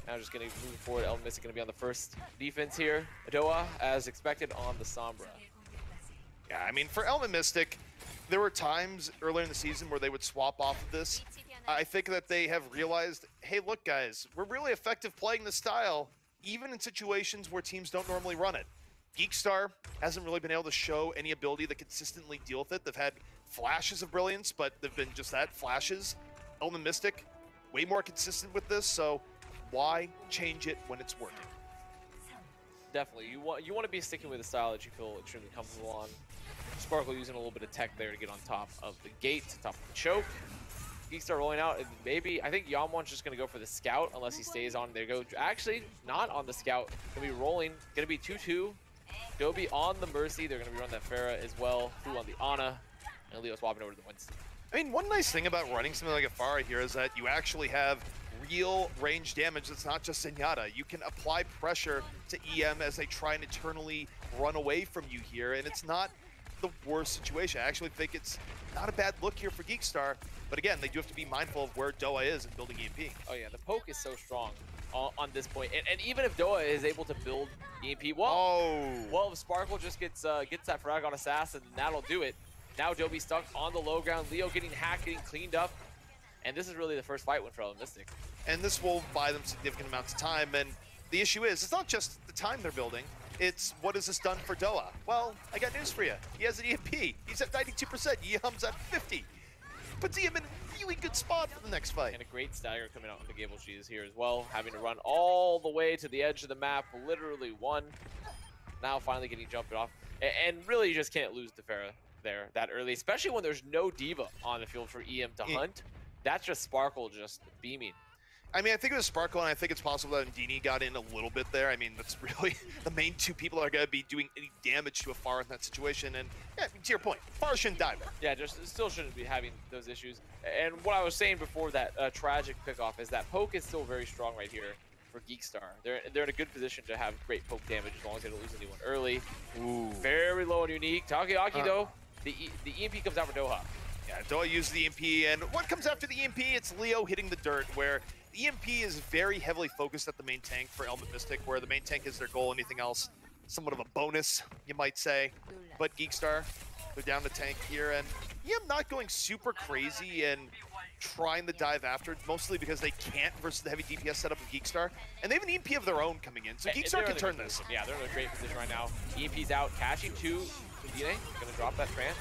Now just going to move forward. LMistic going to be on the first defense here. Doa, as expected, on the Sombra. Yeah, I mean, for LEMonKiwi, there were times earlier in the season where they would swap off of this. I think that they have realized, hey, look, guys, we're really effective playing this style, even in situations where teams don't normally run it. GEEKSTAR hasn't really been able to show any ability to consistently deal with it. They've had flashes of brilliance, but they've been just that, flashes. LEMonKiwi, way more consistent with this, so why change it when it's working? Definitely. You want to be sticking with a style that you feel extremely comfortable on. Sparkle using a little bit of tech there to get on top of the gate, top of the choke. GEEKSTAR rolling out, and maybe, I think Yamwan's just going to go for the scout, unless he stays on there. Actually, not on the scout. Going to be rolling. Going to be 2-2. Dobie on the Mercy. They're going to be running that Pharah as well. Fu on the Ana. And Leo swapping over to the Winston. I mean, one nice thing about running something like a Pharah here is that you actually have real range damage that's not just Zenyatta. You can apply pressure to EM as they try and eternally run away from you here, and it's not the worst situation. I actually think it's not a bad look here for GEEKSTAR, but again, they do have to be mindful of where Doa is in building EMP. Oh yeah, the poke is so strong on this point, and even if Doa is able to build EMP, well, if Sparkle just gets that frag on Assassin, that'll do it. Now Dobie stuck on the low ground, Leo getting hacked, getting cleaned up, and this is really the first fight win for LEMonKiwi. And this will buy them significant amounts of time, and the issue is, it's not just the time they're building, it's what has this done for Doa? Well, I got news for you. He has an EMP. He's at 92%. Yum's at 50. Puts him in a really good spot for the next fight. And a great stagger coming out on the Gable Cheese here as well, having to run all the way to the edge of the map, literally one. Now finally getting jumped off. And really you just can't lose the Pharah there that early, especially when there's no Diva on the field for EM to hunt. That's just Sparkle just beaming. I mean, I think it was Sparkle, and I think it's possible that Ndini got in a little bit there. I mean, that's really the main two people that are going to be doing any damage to a Pharah in that situation. And yeah, to your point, Pharah shouldn't die there. Yeah, just still shouldn't be having those issues. And what I was saying before that tragic pickoff is that poke is still very strong right here for GEEKSTAR. They're in a good position to have great poke damage as long as they don't lose anyone early. Ooh. Very low and unique. Takoyaki though, the EMP comes out for Doha. Yeah, Doha used the EMP, and what comes after the EMP? It's Leo hitting the dirt, where the EMP is very heavily focused at the main tank for LEMonKiwi, where the main tank is their goal. Anything else, somewhat of a bonus, you might say. But GEEKSTAR, they're down the tank here, and EM not going super crazy and trying to dive after, mostly because they can't versus the heavy DPS setup of GEEKSTAR. And they have an EMP of their own coming in, so GEEKSTAR can turn this. Yeah, they're in a great position right now. EMP's out, cashing to Dine, gonna drop that trance.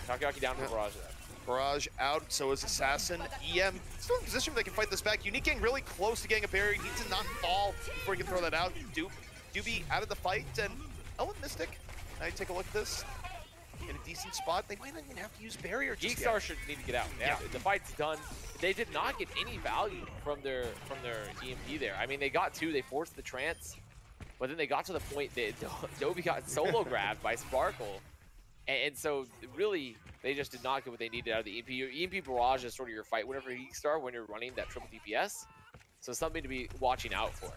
Takoyaki down to the Barrage there. Barrage out, so is Assassin. EM still in position where they can fight this back. Unique getting really close to getting a barrier. He needs to not fall before he can throw that out. Doobie out of the fight, and LEMonKiwi. Now you take a look at this. In a decent spot, they might not even have to use barrier. GEEKSTAR should need to get out. Yeah, the fight's done. They did not get any value from their EMP there. I mean, they got two. They forced the trance, but then they got to the point that Dobie got solo grabbed by Sparkle. And so, really, they just did not get what they needed out of the EMP. Your EMP Barrage is sort of your fight winner for GEEKSTAR when you're running that triple DPS. So something to be watching out for.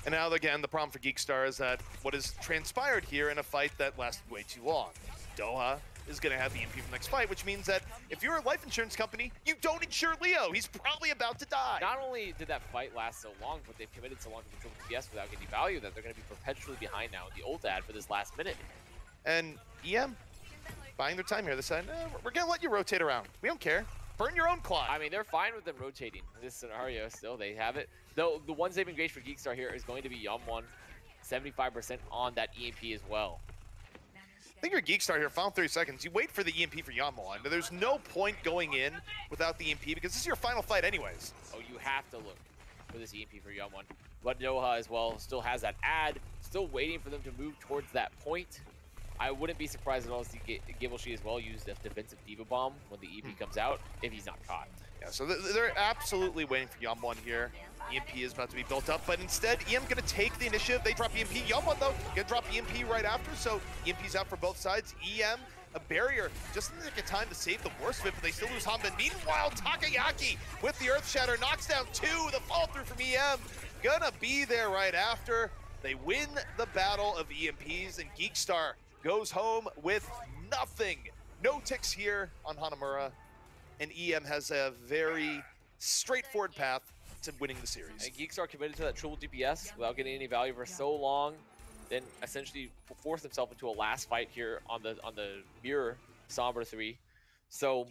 And now, again, the problem for GEEKSTAR is that what has transpired here in a fight that lasted way too long. Doha is going to have the EMP for the next fight, which means that if you're a life insurance company, you don't insure Leo. He's probably about to die. Not only did that fight last so long, but they've committed so long to the triple DPS without getting value that they're going to be perpetually behind now in the ult ad for this last minute. And EM buying their time here. They said, we're going to let you rotate around. We don't care. Burn your own clock. I mean, they're fine with them rotating in this scenario. Still, they have it. Though the one saving grace for GEEKSTAR here is going to be Yum1, 75% on that EMP as well. I think you're GEEKSTAR here, final 30 seconds. You wait for the EMP for Yum1. There's no point going in without the EMP because this is your final fight anyways. Oh, you have to look for this EMP for Yum1. But Doha as well still has that ad, still waiting for them to move towards that point. I wouldn't be surprised at all to see Givenchy as well use the defensive Diva Bomb when the EMP comes out, if he's not caught. Yeah, so they're absolutely waiting for Yum1 here. EMP is about to be built up, but instead, EM gonna take the initiative. They drop EMP. Yum1, though, gonna drop EMP right after, so EMP's out for both sides. EM, a barrier, just in the nick of time to save the worst of it, but they still lose Hanbin. Meanwhile, Takoyaki with the Earth Shatter knocks down two. The fall through from EM gonna be there right after. They win the battle of EMPs, and GEEKSTAR goes home with nothing. No ticks here on Hanamura, and EM has a very straightforward path to winning the series. And GEEKSTAR committed to that triple DPS without getting any value for so long, then essentially forced himself into a last fight here on the mirror Sombra 3. So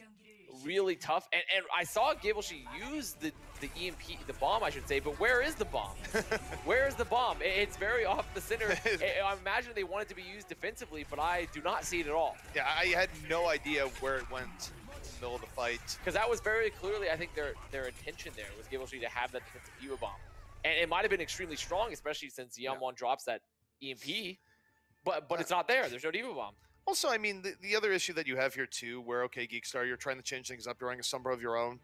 really tough. And I saw GeeKSTAR use the EMP, the bomb I should say, but where is the bomb? Where is the bomb? It's very off the center. I imagine they want it to be used defensively, but I do not see it at all. Yeah, I had no idea where it went in the middle of the fight. Because that was very clearly, I think, their intention there was GeeKSTAR to have that defensive Eva bomb. And it might have been extremely strong, especially since Yeonwon drops that EMP, but it's not there. There's no Diva bomb. Also, I mean, the other issue that you have here too, where, okay, GeeKSTAR, you're trying to change things up, you're running a Sombra of your own.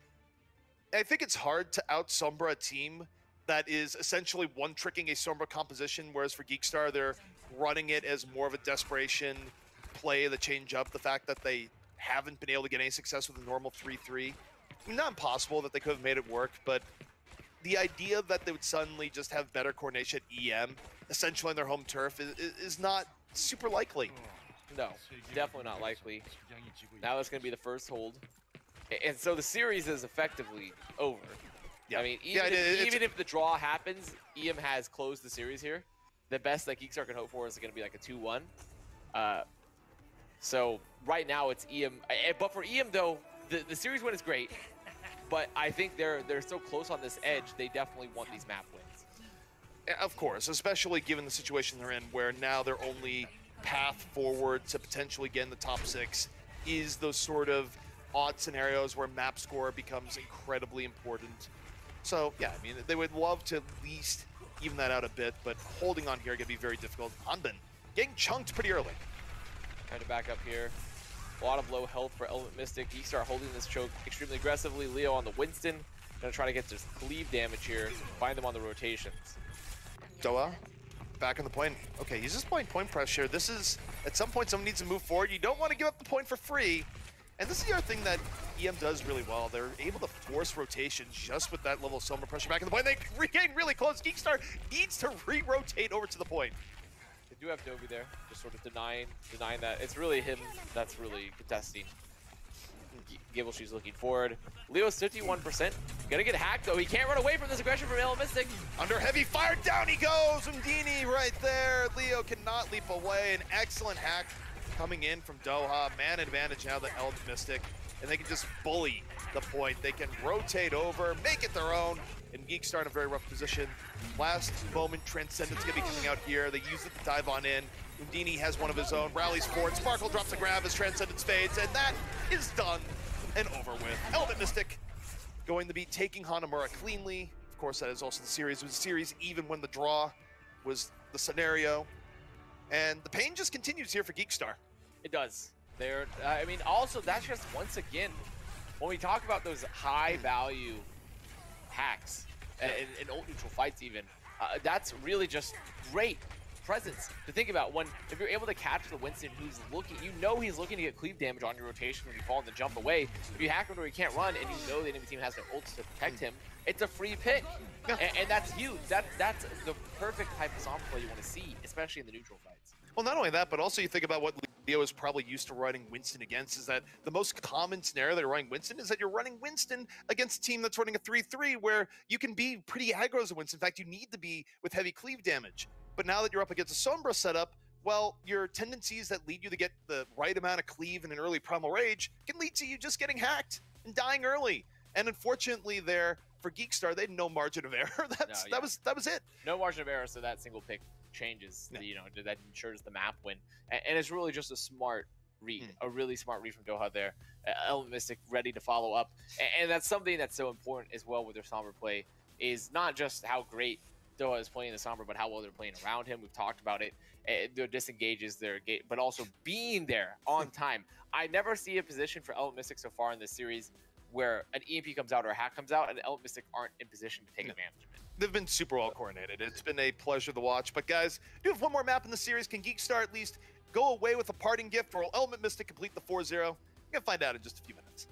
I think it's hard to out-Sombra a team that is essentially one-tricking a Sombra composition, whereas for GeeKSTAR, they're running it as more of a desperation play, the change up, the fact that they haven't been able to get any success with a normal 3-3. I mean, not impossible that they could have made it work, but the idea that they would suddenly just have better coordination at EM, essentially on their home turf, is not super likely. No, definitely not likely. Now it's going to be the first hold. And so the series is effectively over. Yeah. I mean, even if the draw happens, EM has closed the series here. The best that GeeKSTAR can hope for is going to be like a 2-1. So right now it's EM. But for EM, though, the series win is great. But I think they're so close on this edge, they definitely want these map wins. Of course, especially given the situation they're in, where now their only path forward to potentially get in the top 6 is those sort of odd scenarios where map score becomes incredibly important. So yeah, I mean, they would love to at least even that out a bit, but holding on here gonna be very difficult. Hanbin getting chunked pretty early. Trying to back up here. A lot of low health for Element Mystic. GeeKSTAR holding this choke extremely aggressively. Leo on the Winston. Gonna try to get this cleave damage here. Find them on the rotations. Doha back on the point. Okay, he's just playing point press here. This is, at some point, someone needs to move forward. You don't want to give up the point for free. And this is the other thing that EM does really well. They're able to force rotation just with that level of Sombra pressure back in the point. They regain really close. GeeKSTAR needs to re-rotate over to the point. They do have Novi there, just sort of denying that. It's really him that's really contesting. GeeKSTAR's looking forward. Leo's 51%. Gonna get hacked though. He can't run away from this aggression from Element Mystic. Under heavy fire, down he goes. Umdini right there. Leo cannot leap away. An excellent hack coming in from Doha. Man advantage now to Element Mystic. And they can just bully the point. They can rotate over, make it their own. And GeeKSTAR in a very rough position. Last moment, Transcendence gonna be coming out here. They use it to dive on in. Umdini has one of his own. Rallies forward. Sparkle drops a grab as Transcendence fades. And that is done and over with. Element Mystic going to be taking Hanamura cleanly. Of course, that is also the series. It was a series even when the draw was the scenario. And the pain just continues here for GeeKSTAR. It does. I mean, also, that's just, once again, when we talk about those high-value hacks in ult neutral fights even, that's really just great presence to think about. If you're able to catch the Winston who's looking, he's looking to get cleave damage on your rotation when you fall in the jump away. If you hack him where he can't run and you know the enemy team has no ults to protect him, it's a free pick. Yeah. And that's huge. That's the perfect type of Sombra play you want to see, especially in the neutral fights. Well, not only that, but also you think about what Leo is probably used to running Winston against, is that the most common scenario that you're running Winston is that you're running Winston against a team that's running a 3-3 where you can be pretty aggro as a Winston. In fact, you need to be with heavy cleave damage. But now that you're up against a Sombra setup, well, your tendencies that lead you to get the right amount of cleave in an early Primal Rage can lead to you just getting hacked and dying early. And unfortunately there, for GeeKSTAR, they had no margin of error. That was it. No margin of error, so that single pick changes, that ensures the map win. And it's really just a smart read, a really smart read from Doha there. Element Mystic ready to follow up. And that's something that's so important as well with their Sombra play, is not just how great Doha is playing the Sombra, but how well they're playing around him. We've talked about it. Their disengages, their gate, but also being there on time. I never see a position for Element Mystic so far in this series where an EMP comes out or a hack comes out and Element Mystic aren't in position to take advantage of it. They've been super well coordinated. It's been a pleasure to watch. But guys, do have one more map in the series. Can GeeKSTAR at least go away with a parting gift, or will Element Mystic complete the 4-0? We're going to find out in just a few minutes.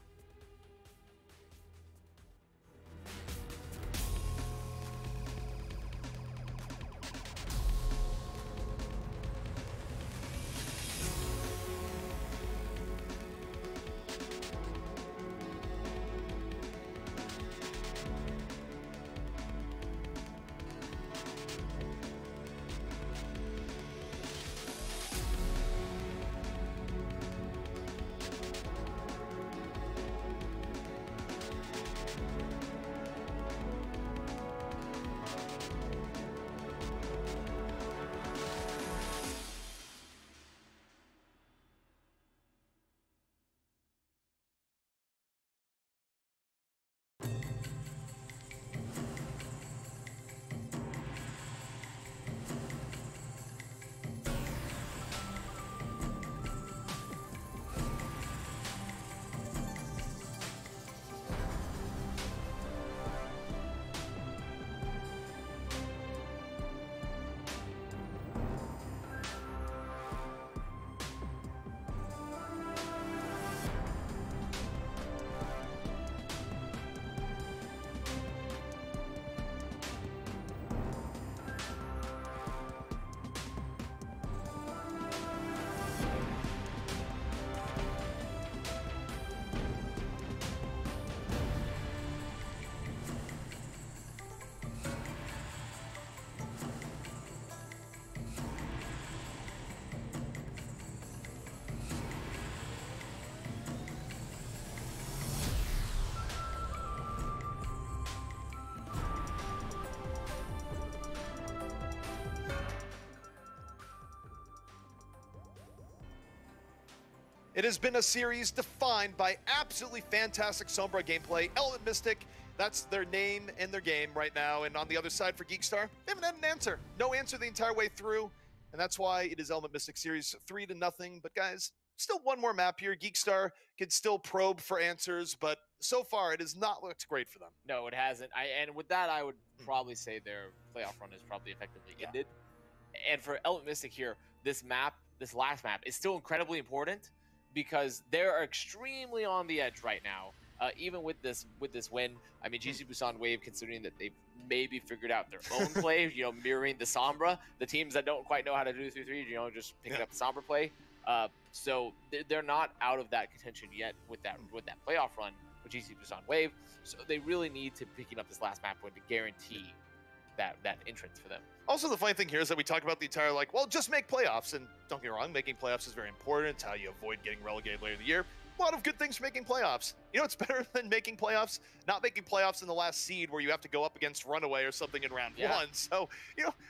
It has been a series defined by absolutely fantastic Sombra gameplay. Element Mystic, that's their name and their game right now. And on the other side for GEEKSTAR, they haven't had an answer. No answer the entire way through. And that's why it is Element Mystic series 3-0. But guys, still one more map here. GEEKSTAR can still probe for answers, but so far it has not looked great for them. No, it hasn't. And with that, I would probably say their playoff run is probably effectively ended. And for Element Mystic here, this last map is still incredibly important because they're extremely on the edge right now. Even with this win, I mean, GC Busan Wave, considering that they've maybe figured out their own play, mirroring the Sombra, the teams that don't quite know how to do 3-3, just picking up the Sombra play. So they're not out of that contention yet with that playoff run with GC Busan Wave. So they really need to picking up this last map win to guarantee that entrance for them. Also, the funny thing here is that we talk about the entire, just make playoffs. And don't get me wrong, making playoffs is very important. It's how you avoid getting relegated later in the year. A lot of good things for making playoffs. It's better than making playoffs, not making playoffs in the last seed where you have to go up against Runaway or something in round one. So,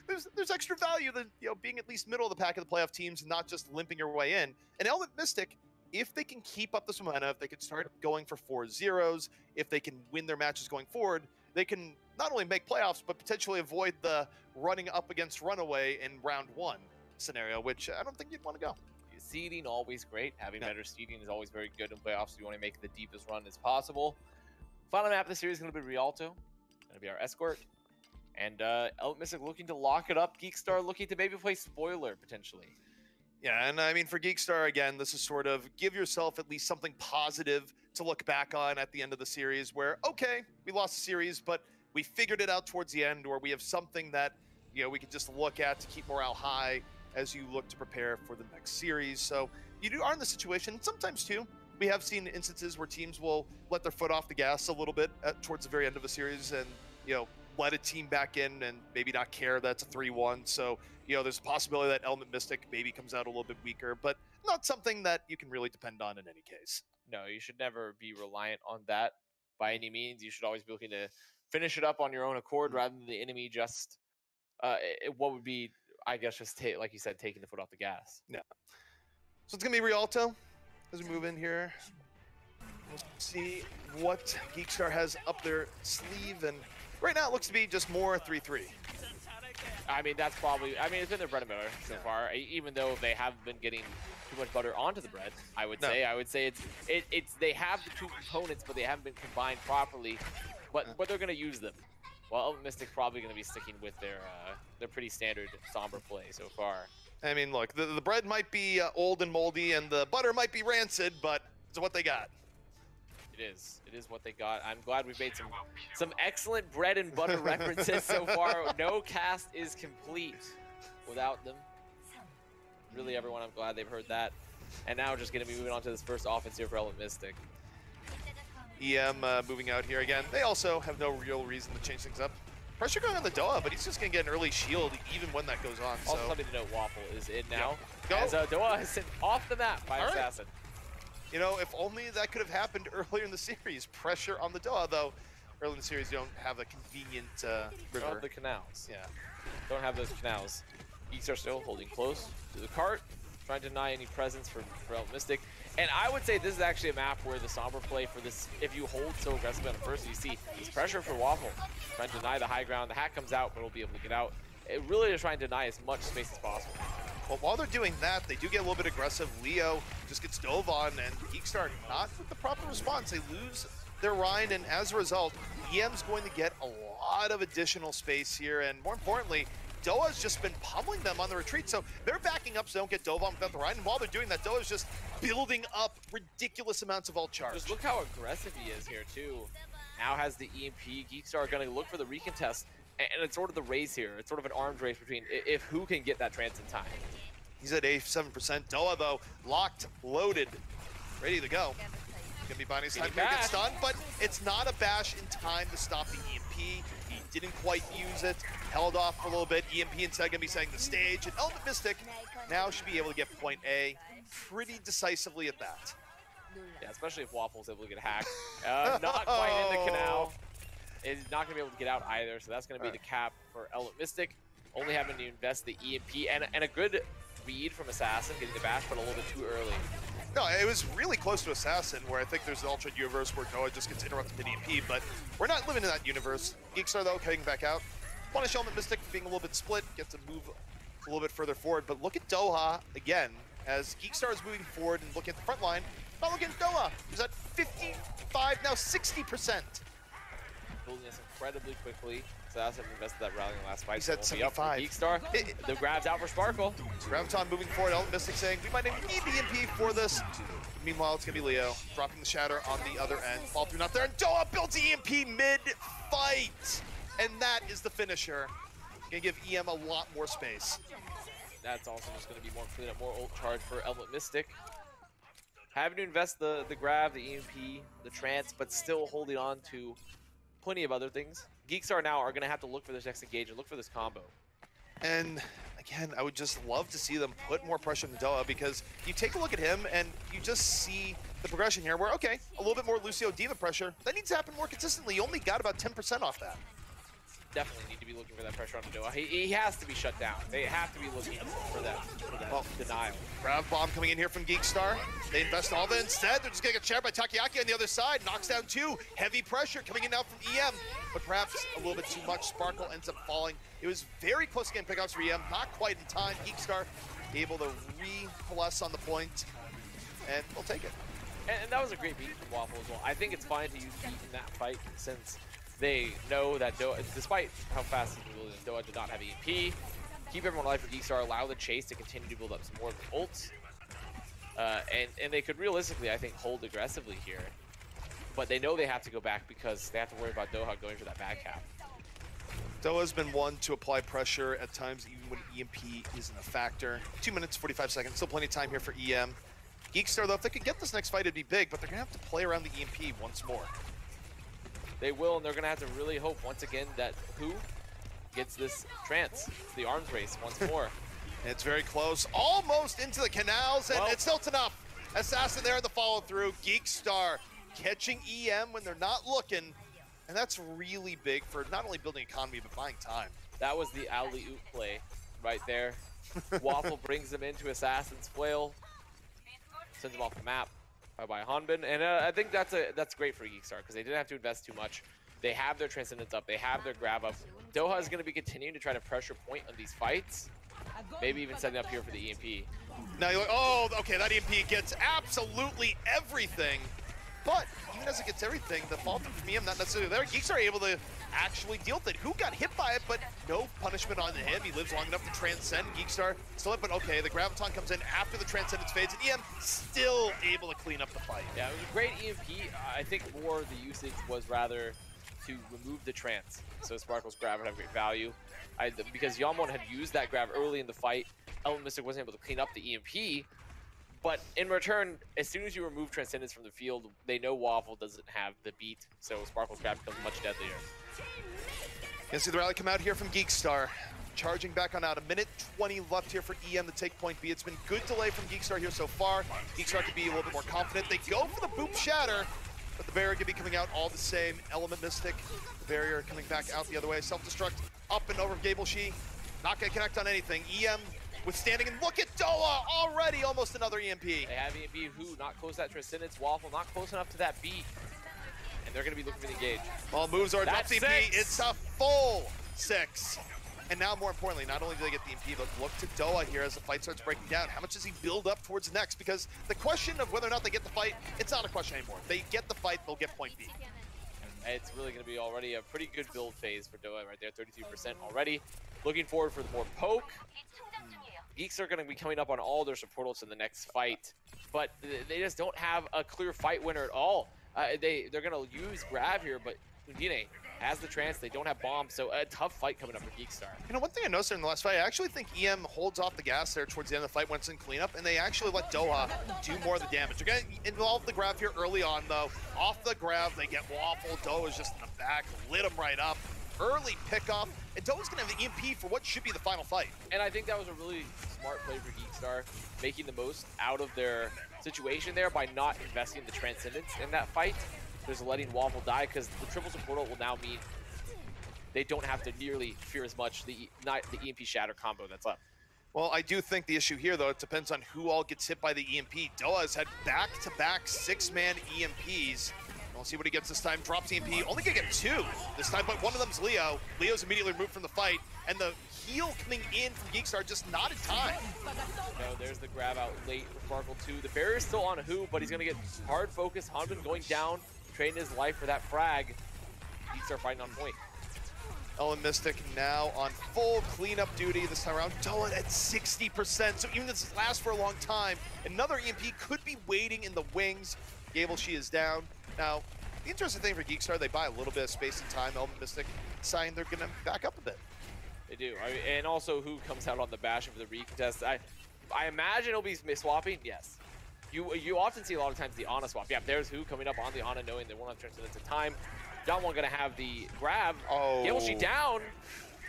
there's extra value than, being at least middle of the pack of the playoff teams and not just limping your way in. And Element Mystic, if they can keep up this momentum, if they can start going for 4-0s, if they can win their matches going forward, they can not only make playoffs, but potentially avoid the running up against Runaway in round one scenario, which I don't think you'd want to go. Seeding, always great. Having better seeding is always very good in playoffs. You want to make the deepest run as possible. Final map of the series is going to be Rialto. Going to be our escort. And Element Mystic looking to lock it up. GEEKSTAR looking to maybe play spoiler, potentially. Yeah, and I mean, for GEEKSTAR, again, this is sort of give yourself at least something positive to look back on at the end of the series where, okay, we lost the series, but we figured it out towards the end, or we have something that, we can just look at to keep morale high as you look to prepare for the next series. So you are in the situation. Sometimes, too, we have seen instances where teams will let their foot off the gas a little bit towards the very end of a series and, let a team back in and maybe not care that's a 3-1. So, there's a possibility that Element Mystic maybe comes out a little bit weaker, but not something that you can really depend on in any case. No, you should never be reliant on that by any means. You should always be looking to finish it up on your own accord rather than the enemy just, what would be, I guess, just like you said, taking the foot off the gas. Yeah. So it's going to be Rialto as we move in here. We'll see what GEEKSTAR has up their sleeve. And right now it looks to be just more 3-3. I mean, that's probably, it's been their bread and butter so far, even though they haven't been getting too much butter onto the bread, I would say it's they have the two components, but they haven't been combined properly, but they're going to use them. Well, Element Mystic probably going to be sticking with their pretty standard Sombra play so far. I mean, look, the bread might be old and moldy, and the butter might be rancid, but it's what they got. It is what they got. I'm glad we've made some excellent bread and butter references so far. No cast is complete without them. Really, everyone, I'm glad they've heard that. And now we're just going to be moving on to this first offense here for Element Mystic. EM moving out here again. They also have no real reason to change things up. Pressure going on the Doa, but he's just going to get an early shield even when that goes on. Also, something to note, Waffle is in now. Yeah. As Doa is sent off the map by Assassin. If only that could have happened earlier in the series. Pressure on the Doa, though. Early in the series, you don't have a convenient river. Don't have the canals. Yeah. Don't have those canals. GEEKSTAR still holding close to the cart, trying to deny any presence for Element Mystic. And I would say this is actually a map where the Sombra play for this, if you hold so aggressively on the first, you see this pressure for Waffle, trying to deny the high ground. The hack comes out, but he'll be able to get out. It really is trying to deny as much space as possible. Well, while they're doing that, they do get a little bit aggressive. Leo just gets dove on, and GEEKSTAR not with the proper response. They lose their Rhine, and as a result, EM's going to get a lot of additional space here, and more importantly, Doa's just been pummeling them on the retreat, so they're backing up so they don't get dove on without the Rhine, and while they're doing that, Doa's just building up ridiculous amounts of ult charge. Just look how aggressive he is here, too. Now has the EMP. GEEKSTAR are going to look for the recontest, and it's sort of the race here. It's sort of an arms race between who can get that trance in time. He's at 87%. Doa, though, locked, loaded, ready to go. Gonna be buying his time to get stunned, but it's not a bash in time to stop the EMP. He didn't quite use it, held off for a little bit. EMP instead gonna be setting the stage, and Element Mystic now should be able to get point A pretty decisively at that. Yeah, especially if Waffle's able to get hacked. Not quite in the canal. Is not gonna be able to get out either, so that's gonna be the cap for Element Mystic. Only having to invest the EMP and a good read from Assassin, getting the bash, but a little bit too early. No, it was really close to Assassin, where I think there's an alternate universe where Doha just gets interrupted mid-EMP, but we're not living in that universe. GEEKSTAR, though, heading back out. Punish Element Mystic being a little bit split, get to move a little bit further forward, but look at Doha again, as GEEKSTAR is moving forward and looking at the front line. Not looking at Doha, who's at 55, now 60%. Building this incredibly quickly. Assassin invested that rally in the last fight. He's at 75. GEEKSTAR, the grab's out for Sparkle. Graviton moving forward, Element Mystic saying, we might need the EMP for this. Meanwhile, it's gonna be Leo, dropping the Shatter on the other end. Fall through, not there, and Doha builds EMP mid-fight! And that is the finisher. Gonna give EM a lot more space. That's also just gonna be more cleanup, more ult charge for Element Mystic. Having to invest the grab, the EMP, the trance, but still holding on to plenty of other things. GEEKSTAR now are going to have to look for this next engage and look for this combo. And again, I would just love to see them put more pressure on Doha, because you take a look at him and you just see the progression here where, okay, a little bit more Lucio Diva pressure. That needs to happen more consistently. You only got about 10% off that. Definitely need to be looking for that pressure on Doha. He has to be shut down. They have to be looking for that denial. Grav Bomb coming in here from GEEKSTAR. They invest all that instead. They're just going to get shared by Takoyaki on the other side. Knocks down 2. Heavy pressure coming in now from EM, but perhaps a little bit too much. Sparkle ends up falling. It was very close to getting pickups for EM. Not quite in time. GEEKSTAR able to re-plus on the point, and we'll take it. And that was a great beat from Waffle as well. I think it's fine to use beat in that fight, since they know that Doha, despite how fast he's building, Doha did not have EMP. Keep everyone alive for GEEKSTAR, allow the chase to continue to build up some more of the ults. And they could realistically, I think, hold aggressively here. But they know they have to go back because they have to worry about Doha going for that back half. Doha's been one to apply pressure at times, even when EMP isn't a factor. 2 minutes, 45 seconds, still plenty of time here for EM. GEEKSTAR, though, if they could get this next fight, it'd be big, but they're going to have to play around the EMP once more. They will, and they're going to have to really hope once again that who gets this trance, the arms race once more. It's very close, almost into the canals, and it's still enough. Assassin there in the follow-through. GEEKSTAR catching EM when they're not looking, and that's really big for not only building economy, but buying time. That was the alley-oop play right there. Waffle brings them into Assassin's Flail, sends them off the map by Hanbin, and I think that's great for GEEKSTAR because they didn't have to invest too much. They have their Transcendence up, they have their grab up. Doha is going to be continuing to try to pressure point on these fights, maybe even setting up here for the EMP. Now you're like, oh, okay, that EMP gets absolutely everything, but even as it gets everything, the fall from EM not necessarily there. GEEKSTAR able to actually deal with it. Who got hit by it, but no punishment on him. He lives long enough to transcend. GEEKSTAR still up, but okay, the Graviton comes in after the Transcendence fades, and EM still able to clean up the fight. Yeah, it was a great EMP. I think more of the usage was rather to remove the trance, so Sparkle's grab would have great value. Because Yamon had used that grab early in the fight, Element Mystic wasn't able to clean up the EMP, but in return, as soon as you remove Transcendence from the field, they know Waffle doesn't have the beat, so Sparkle's grab becomes much deadlier. You can see the rally come out here from GEEKSTAR. Charging back on out. 1:20 left here for EM to take point B. It's been good delay from GEEKSTAR here so far. GEEKSTAR could be a little bit more confident. They go for the boop shatter, but the barrier could be coming out all the same. Element Mystic, the barrier coming back out the other way. Self-destruct up and over Gable Shi. Not gonna connect on anything. EM withstanding, and look at Doha already, almost another EMP. They have EMP, who not close to that Transcendence. Waffle not close enough to that beat, and they're gonna be looking for the engage. All moves are That's drops EMP. It's a full 6. And now, more importantly, not only do they get the EMP, but look to Doha here as the fight starts breaking down. How much does he build up towards next? Because the question of whether or not they get the fight, it's not a question anymore. They get the fight, they'll get point B. It's really going to be already a pretty good build phase for Doha right there, 33% already. Looking forward for the more poke. GEEKSTAR are going to be coming up on all their support ults in the next fight, but they just don't have a clear fight winner at all. They're going to use grab here, but Undine has the trance, they don't have bombs, so a tough fight coming up for GEEKSTAR. You know, one thing I noticed in the last fight, I actually think EM holds off the gas there towards the end of the fight, once in cleanup, and they actually let Doha do more of the damage. They're going to involve the grab here early on, though. Off the grab, they get Waffle. Doha's just in the back, lit him right up. Early pickoff, and Doha's going to have the EMP for what should be the final fight. And I think that was a really smart play for GEEKSTAR, making the most out of their situation there by not investing the Transcendence in that fight. There's letting Waffle die, because the triple support ult will now mean they don't have to nearly fear as much the EMP Shatter combo that's up. Well, I do think the issue here, though, it depends on who all gets hit by the EMP. Doa has had back-to-back 6-man EMPs. We'll see what he gets this time. Drops EMP, only gonna get 2 this time, but one of them's Leo. Leo's immediately removed from the fight, and the heal coming in from GEEKSTAR just not in time. No, there's the grab out late for Sparkle 2. The barrier's still on Who, but he's gonna get hard focused. Hanbin going down, trading his life for that frag. GEEKSTAR fighting on point. LemonKiwi now on full cleanup duty this time around. Doa at 60%, so even if this lasts for a long time, another EMP could be waiting in the wings. OWC is down. Now, the interesting thing for GEEKSTAR, they buy a little bit of space and time. LemonKiwi deciding they're gonna back up a bit. They do, and also Who comes out on the Bastion for the recontest. I imagine it'll be swapping, yes. You often see a lot of times the Ana swap. Yeah, there's Who coming up on the Ana knowing they won't have turns into time. Yeonwon gonna have the grab. Oh. OWC down.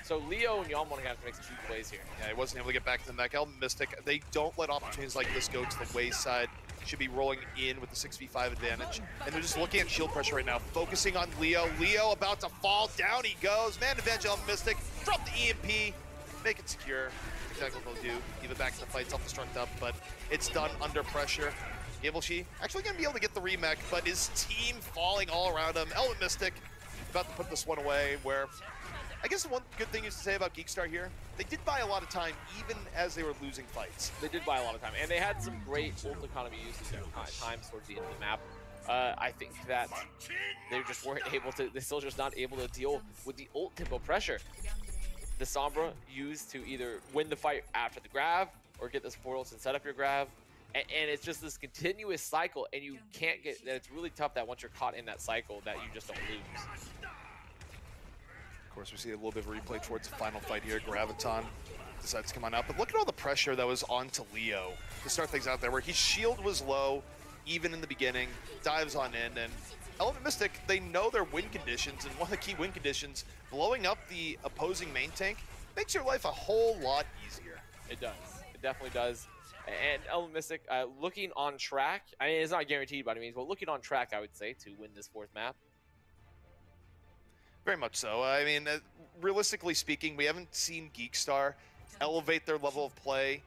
So Leo and Yeonwon have to make some huge plays here. Yeah, he wasn't able to get back to the mech. LemonKiwi, they don't let opportunities like this go to the wayside. Should be rolling in with the 6v5 advantage. And they're just looking at shield pressure right now, focusing on Leo. Leo about to fall, down he goes. Man advantage, LemonKiwi, drop the EMP, make it secure. Exactly what they'll do, give it back to the fight, self-destruct up, but it's done under pressure. OWC actually gonna be able to get the remech, but his team falling all around him. LemonKiwi about to put this one away, where I guess the one good thing is to say about GEEKSTAR here, they did buy a lot of time even as they were losing fights. They did buy a lot of time, and they had some great ult economy uses at times towards the end of the map. I think that they just weren't able to, they're still just not able to deal with the ult tempo pressure. The Sombra used to either win the fight after the grab or get the support ults and set up your grab. And it's just this continuous cycle, and you can't get, it's really tough that once you're caught in that cycle that you just don't lose. Of course, we see a little bit of a replay towards the final fight here. Graviton decides to come on out, but look at all the pressure that was onto Leo to start things out there, where his shield was low, even in the beginning, dives on in, and LemonKiwi, they know their win conditions, and one of the key win conditions, blowing up the opposing main tank, makes your life a whole lot easier. It does. It definitely does. And LemonKiwi, looking on track, I mean, it's not guaranteed by any means, but looking on track, I would say, to win this 4th map. Very much so. I mean, realistically speaking, we haven't seen GEEKSTAR elevate their level of play,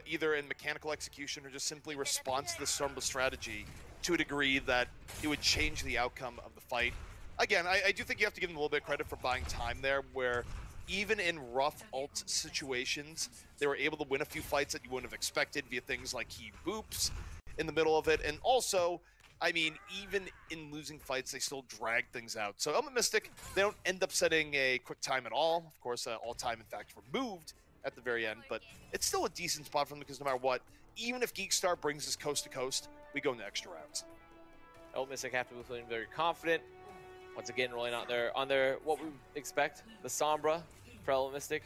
either in mechanical execution or just simply response to the Sombra strategy to a degree that it would change the outcome of the fight. Again, I do think you have to give them a little bit of credit for buying time there, where even in rough ult situations, they were able to win a few fights that you wouldn't have expected via things like key boops in the middle of it. And also, I mean, even in losing fights, they still drag things out. So LemonKiwi, they don't end up setting a quick time at all. Of course, all time, in fact, removed at the very end. But it's still a decent spot for them, because no matter what, even if GEEKSTAR brings us coast to coast, we go into extra rounds. LemonKiwi have to be feeling very confident. Once again, rolling out there on their, what we expect, the Sombra for LemonKiwi.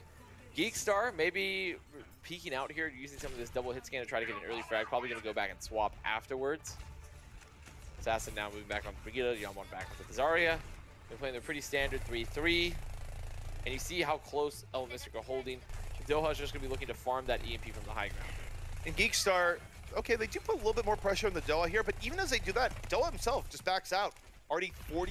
GEEKSTAR maybe peeking out here, using some of this double hit scan to try to get an early frag. Probably going to go back and swap afterwards. Assassin now moving back on Brigitte, Yeonwon back onto the Zarya. They're playing their pretty standard 3-3. And you see how close LemonKiwi are holding. Doha's just going to be looking to farm that EMP from the high ground. And GEEKSTAR, okay, they do put a little bit more pressure on the Doha here, but even as they do that, Doha himself just backs out. Already 40%.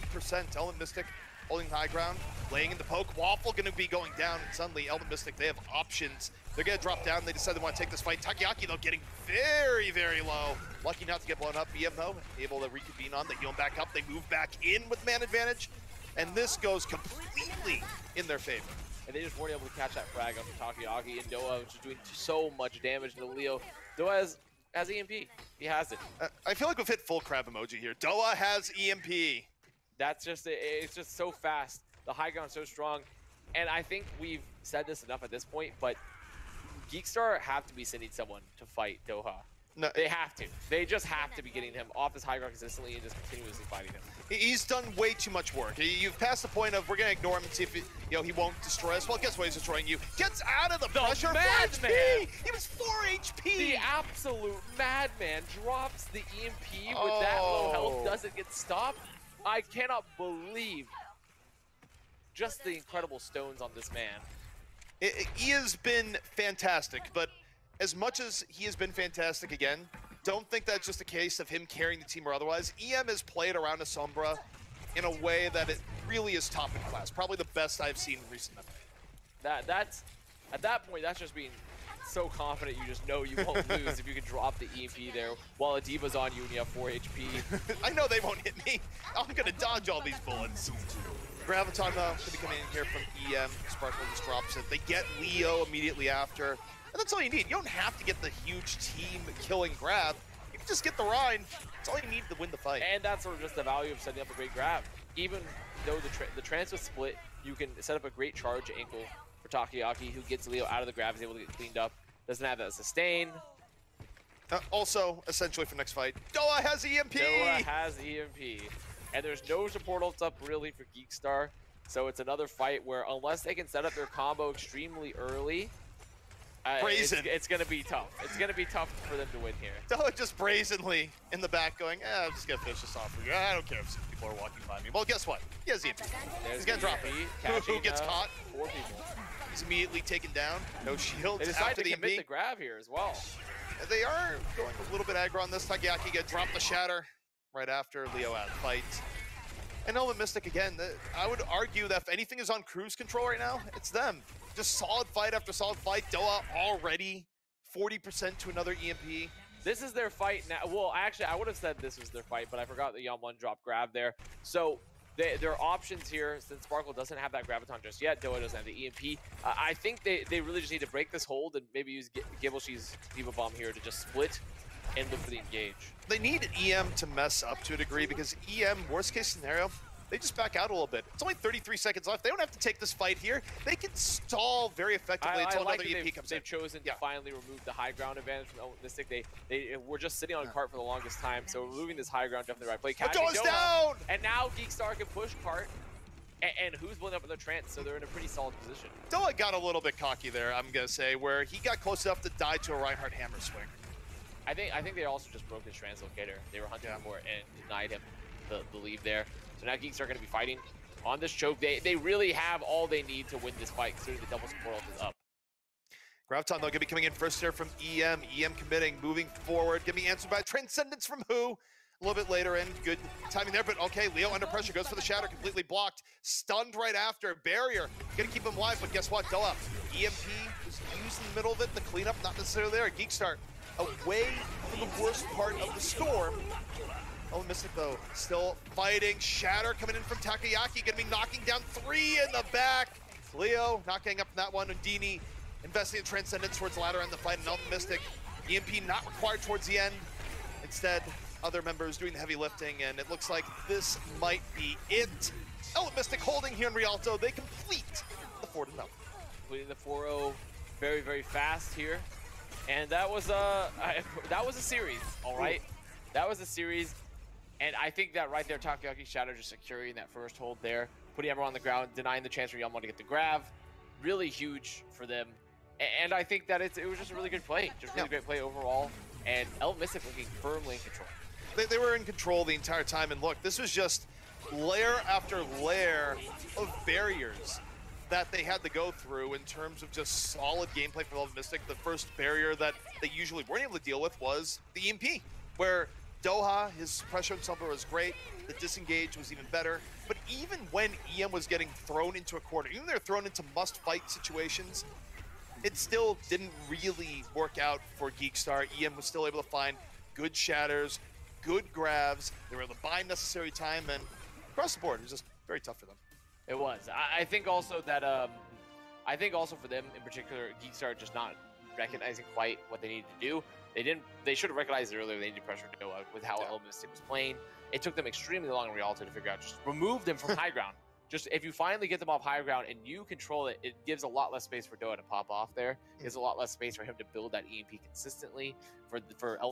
LemonKiwi holding high ground, laying in the poke. Waffle going to be going down, and suddenly LemonKiwi, they have options. They're going to drop down. They decide they want to take this fight. Takoyaki, though, getting very, very low. Lucky not to get blown up. BM, though, able to reconvene on. They heal him back up. They move back in with man advantage. And this goes completely in their favor. And they just weren't able to catch that frag on Takoyaki, and Doha was just doing so much damage to Leo. Doha has EMP. He has it. I feel like we've hit full crab emoji here. Doha has EMP. That's just, it's just so fast. The high ground so strong. And I think we've said this enough at this point, but GEEKSTAR have to be sending someone to fight Doha. No, they have to. They just have to be getting him off this high ground consistently and just continuously fighting him. He's done way too much work. You've passed the point of we're going to ignore him and see if he won't destroy us. Well, guess what? He's destroying you. Gets out of the pressure. 4 HP! He was 4 HP! The absolute madman drops the EMP with that low health. Doesn't get stopped. I cannot believe just the incredible stones on this man. He has been fantastic, but as much as he has been fantastic again, don't think that's just a case of him carrying the team or otherwise. EM has played around a Sombra in a way that it really is top in class. Probably the best I've seen in recent memory. That's at that point, that's just being so confident you just know you won't lose if you can drop the EMP there while a D.Va's on you and you have 4 HP. I know they won't hit me. I'm gonna dodge all these bullets. Graviton though, gonna be coming in here from EM. Sparkle just drops it. They get Leo immediately after. And that's all you need. You don't have to get the huge team killing grab. You can just get the Rhine. That's all you need to win the fight. And that's sort of just the value of setting up a great grab. Even though the trans was split, you can set up a great charge ankle for Takoyaki, who gets Leo out of the grab, is able to get cleaned up. Doesn't have that sustain. Also, essentially for next fight, Doa has EMP! Doa has EMP. And there's no support ults up really for GEEKSTAR. So it's another fight where unless they can set up their combo extremely early, it's going to be tough. It's going to be tough for them to win here. Doa just brazenly in the back going, I'm just going to finish this off for you. I don't care if people are walking by me. Well, guess what? He has EMP. He's going to drop it. Who gets caught? 4 people. He's immediately taken down. No shields. They decide to commit the grab here as well. They are going a little bit aggro on this. Takoyaki get dropped the shatter right after Leo out fight. And Elven Mystic again, I would argue that if anything is on cruise control right now, it's them. Just solid fight after solid fight. Doa already 40% to another EMP. This is their fight now. Well, actually, I would have said this was their fight, but I forgot the Yum1 drop grab there. So their options here, since Sparkle doesn't have that Graviton just yet, Doa doesn't have the EMP. I think they really just need to break this hold and maybe use Gibbleshe's D.Va Bomb here to just split and look for the engage. They need EM to mess up to a degree because EM, worst case scenario, they just back out a little bit. It's only 33 seconds left. They don't have to take this fight here. They can stall very effectively until another EMP comes in. They've chosen to finally remove the high ground advantage from Mystic. They were just sitting on cart for the longest time, so removing this high ground definitely the right play. Doa's down! And now GEEKSTAR can push cart. And who's blowing up in the trance, so they're in a pretty solid position. Doa got a little bit cocky there, I'm going to say, where he got close enough to die to a Reinhardt hammer swing. I think they also just broke his translocator. They were hunting for it and denied him the leave there. So now GEEKSTAR are going to be fighting on this choke. They really have all they need to win this fight, considering the double support ult is up. Graviton, though, going to be coming in first here from EM. EM committing, moving forward. Going to be answered by Transcendence from Who. A little bit later in, good timing there, but okay, Leo under pressure, goes for the shatter, completely blocked, stunned right after, barrier, gonna keep him alive, but guess what, Doa, EMP was used in the middle of it, the cleanup not necessarily there, GEEKSTAR away from the worst part of the storm. Oh, Mystic though, still fighting, shatter coming in from Takoyaki, gonna be knocking down 3 in the back, Leo not getting up from that one, Undini investing in Transcendence towards the latter end of the fight, and Mystic, EMP not required towards the end, instead, other members doing the heavy lifting, and it looks like this might be it. Mystic holding here in Rialto. They complete the 4-0. Completing the 4-0 very, very fast here. And that was a series, all right? That was a series. And I think that right there, Takoyaki Shadow just securing that first hold there, putting everyone on the ground, denying the chance for Yum1 to get the grab. Really huge for them. And I think that it was just a really good play. Just really great play overall. And Mystic looking firmly in control. They were in control the entire time, and look, this was just layer after layer of barriers that they had to go through in terms of just solid gameplay for Mystic. The first barrier that they usually weren't able to deal with was the EMP, where Doha, his pressure ensemble was great, the disengage was even better, but even when EM was getting thrown into a corner, even when they're thrown into must-fight situations, it still didn't really work out for GEEKSTAR. EM was still able to find good shatters, good grabs, they were able to buy necessary time, and across the board, it was just very tough for them. It was. I think also that, I think also for them in particular, GEEKSTAR just not recognizing quite what they needed to do. They should have recognized it earlier. They needed pressure to go out with how Mystic was playing. It took them extremely long in Rialto to figure out, just remove them from high ground. Just if you finally get them off high ground and you control it, it gives a lot less space for Doa to pop off there. It gives a lot less space for him to build that EMP consistently, for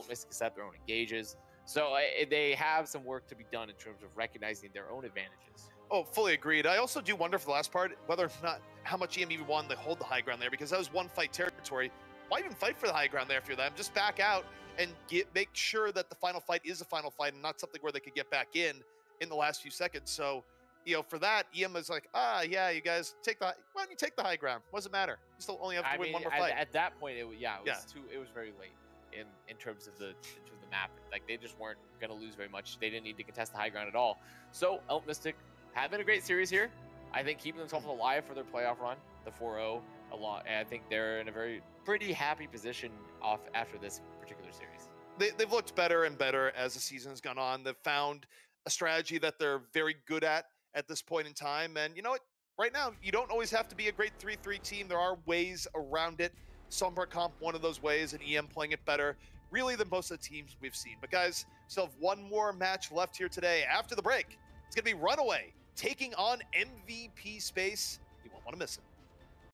Mystic to set their own engages. So they have some work to be done in terms of recognizing their own advantages. Oh, fully agreed. I also do wonder for the last part whether or not how much EM even wanted to hold the high ground there, because that was one fight territory. Why even fight for the high ground there if you're them? Just back out and make sure that the final fight is a final fight and not something where they could get back in the last few seconds. So, you know, for that, EM is like, yeah, you guys take why don't you take the high ground? What does it matter? You still only have to win one more fight. At that point, it was very late in terms of the map. Like, they just weren't going to lose very much. They didn't need to contest the high ground at all. So Mystic have been a great series here. I think keeping themselves alive for their playoff run, the 4-0, a lot, and I think they're in a pretty happy position off after this particular series. They've looked better and better as the season has gone on. They've found a strategy that they're very good at this point in time. And you know what? Right now, you don't always have to be a great 3-3 team. There are ways around it. Sunbird Comp, one of those ways, and EM playing it better, really, than most of the teams we've seen. But guys, still have one more match left here today. After the break, it's going to be Runaway taking on MVP Space. You won't want to miss it.